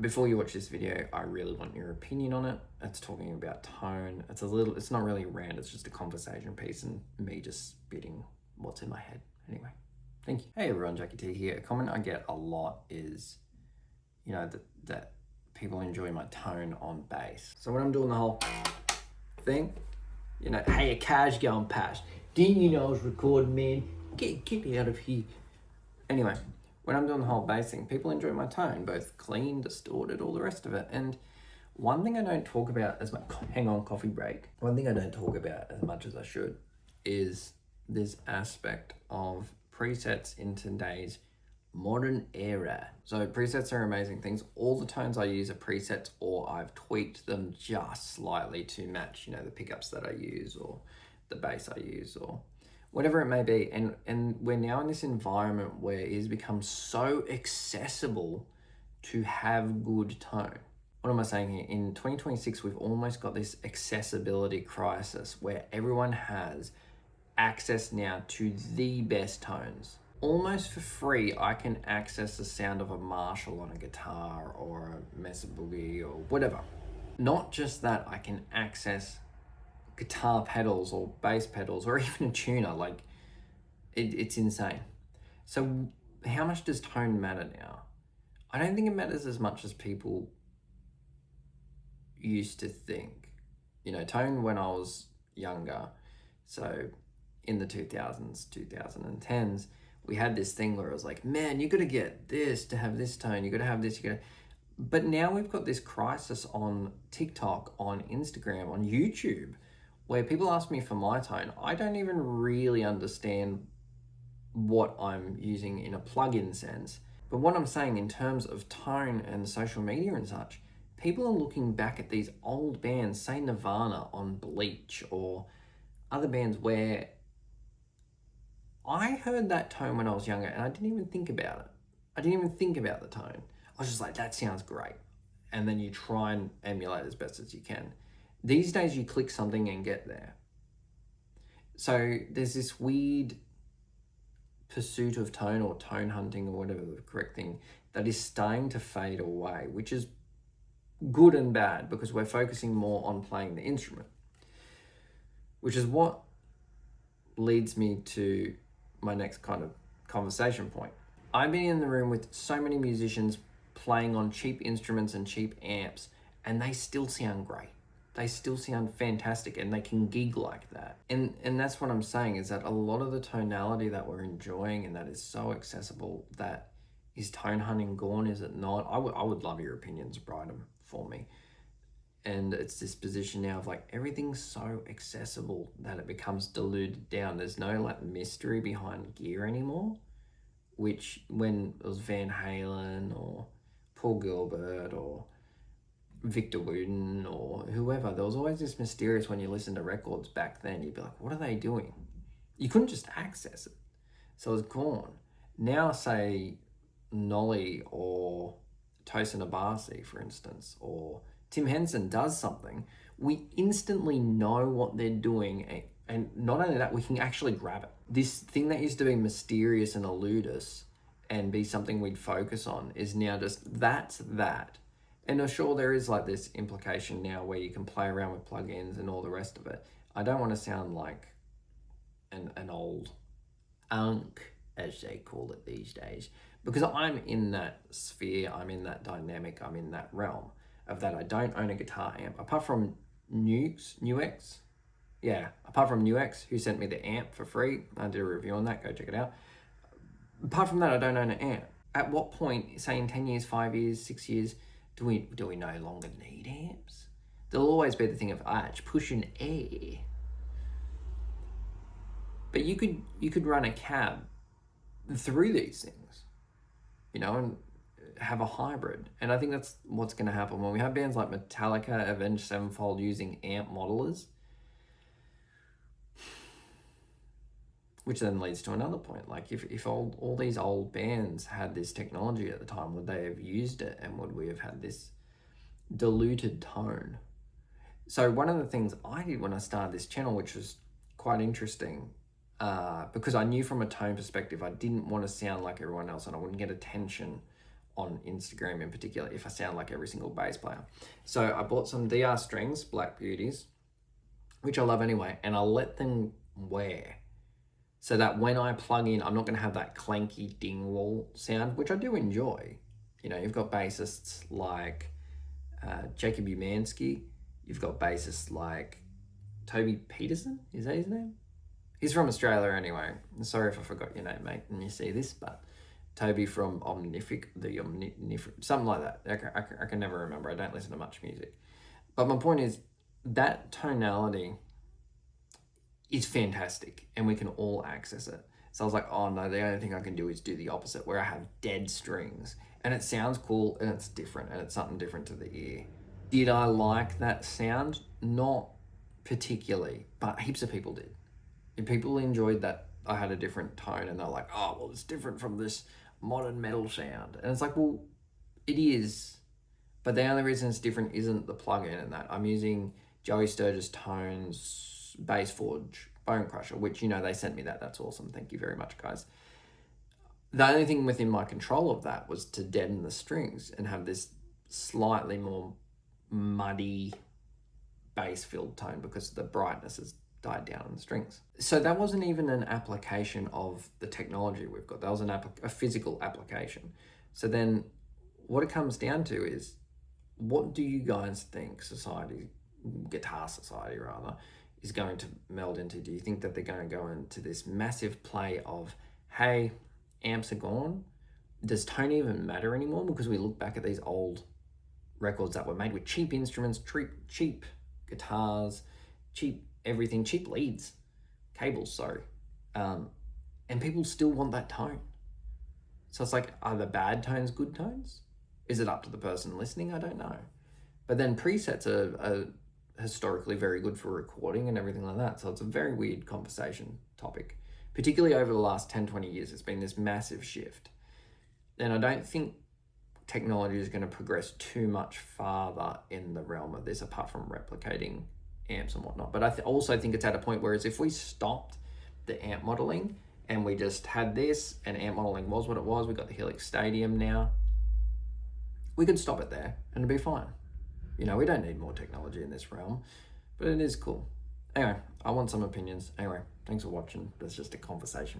before you watch this video, I really want your opinion on it. It's talking about tone. It's not really a rant, it's just a conversation piece and me just spitting what's in my head. Anyway, thank you. Hey everyone, Jackie T here. A comment I get a lot is, that people enjoy my tone on bass. So when I'm doing the whole thing, hey, a car's going past. Didn't you know I was recording, man? Get out of here. Anyway, when I'm doing the whole bass thing, people enjoy my tone, both clean, distorted, all the rest of it. And one thing I don't talk about as much, hang on, coffee break. One thing I don't talk about as much as I should is this aspect of presets in today's modern era. So presets are amazing things. All the tones I use are presets, or I've tweaked them just slightly to match, the pickups that I use or the bass I use or whatever it may be. And we're now in this environment where it has become so accessible to have good tone. What am I saying here? In 2026, we've almost got this accessibility crisis where everyone has access now to the best tones. Almost for free, I can access the sound of a Marshall on a guitar or a Mesa Boogie or whatever. Not just that, I can access guitar pedals or bass pedals or even a tuner. Like, it's insane. So how much does tone matter now? I don't think it matters as much as people used to think. Tone when I was younger, so in the 2000s, 2010s, we had this thing where it was like, man, you got to get this to have this tone, you got to have this, But now we've got this crisis on TikTok, on Instagram, on YouTube, where people ask me for my tone. I don't even really understand what I'm using in a plugin sense. But what I'm saying in terms of tone and social media and such, people are looking back at these old bands, say Nirvana on Bleach or other bands where I heard that tone when I was younger and I didn't even think about it. I didn't even think about the tone. I was just like, that sounds great. And then you try and emulate as best as you can. These days you click something and get there. So there's this weird pursuit of tone or tone hunting or whatever the correct thing that is starting to fade away, which is good and bad because we're focusing more on playing the instrument, which is what leads me to my next kind of conversation point. I've been in the room with so many musicians playing on cheap instruments and cheap amps, and they still sound great. They still sound fantastic, and they can gig like that. And that's what I'm saying, is that a lot of the tonality that we're enjoying and that is so accessible, that is tone hunting gone, is it not? I would love your opinions, write them for me. And it's this position now of like, everything's so accessible that it becomes diluted down. There's no like mystery behind gear anymore, which when it was Van Halen or Paul Gilbert or Victor Wooten or whoever, there was always this mysterious, when you listen to records back then, you'd be like, what are they doing? You couldn't just access it. So it's gone. Now say Nolly or Tosin Abasi, for instance, or Tim Henson does something, we instantly know what they're doing, and not only that, we can actually grab it. This thing that used to be mysterious and elude us and be something we'd focus on is now just, that's that. And sure, there is like this implication now where you can play around with plugins and all the rest of it. I don't want to sound like an old unk, as they call it these days, because I'm in that sphere, I'm in that dynamic, I'm in that realm of that. I don't own a guitar amp, apart from Nuix, who sent me the amp for free. I did a review on that, go check it out. Apart from that, I don't own an amp. At what point, say in 10 years, 5 years, 6 years, do we no longer need amps? There'll always be the thing of arch, push an A. But you could run a cab through these things, and have a hybrid. And I think that's what's going to happen when we have bands like Metallica, Avenged Sevenfold using amp modelers, which then leads to another point. Like, if all these old bands had this technology at the time, would they have used it, and would we have had this diluted tone? So one of the things I did when I started this channel, which was quite interesting, because I knew from a tone perspective, I didn't want to sound like everyone else and I wouldn't get attention on Instagram in particular if I sound like every single bass player. So I bought some DR strings, Black Beauties, which I love anyway, and I'll let them wear so that when I plug in, I'm not going to have that clanky ding wall sound, which I do enjoy. You know, you've got bassists like Jacob Umansky, you've got bassists like Toby Peterson, is that his name? He's from Australia anyway. Sorry if I forgot your name, mate, and you see this, but Toby from something like that. I can never remember. I don't listen to much music. But my point is, that tonality is fantastic and we can all access it. So I was like, oh no, the only thing I can do is do the opposite, where I have dead strings. And it sounds cool and it's different and it's something different to the ear. Did I like that sound? Not particularly, but heaps of people did. And people enjoyed that I had a different tone and they're like, oh, well, it's different from this modern metal sound. And it's like, well, it is. But the only reason it's different isn't the plug-in and that. I'm using Joey Sturgis Tones Bass Forge Bone Crusher, which, you know, they sent me that. That's awesome. Thank you very much, guys. The only thing within my control of that was to deaden the strings and have this slightly more muddy bass-filled tone because the brightness has died down in the strings. So that wasn't even an application of the technology we've got. That was a physical application. So then what it comes down to is, what do you guys think Guitar Society rather, is going to meld into? Do you think that they're going to go into this massive play of, hey, amps are gone? Does tone even matter anymore? Because we look back at these old records that were made with cheap instruments, cheap guitars, cheap everything, cheap leads, cables, sorry. And people still want that tone. So it's like, are the bad tones good tones? Is it up to the person listening? I don't know. But then presets are historically very good for recording and everything like that. So it's a very weird conversation topic. Particularly over the last 10, 20 years, it's been this massive shift. And I don't think technology is going to progress too much farther in the realm of this, apart from replicating amps and whatnot. But I also think it's at a point where if we stopped the amp modeling and we just had this, and amp modeling was what it was, we got the Helix Stadium now, we could stop it there and it'd be fine. You know, we don't need more technology in this realm, but it is cool. Anyway, I want some opinions. Anyway, thanks for watching. That's just a conversation.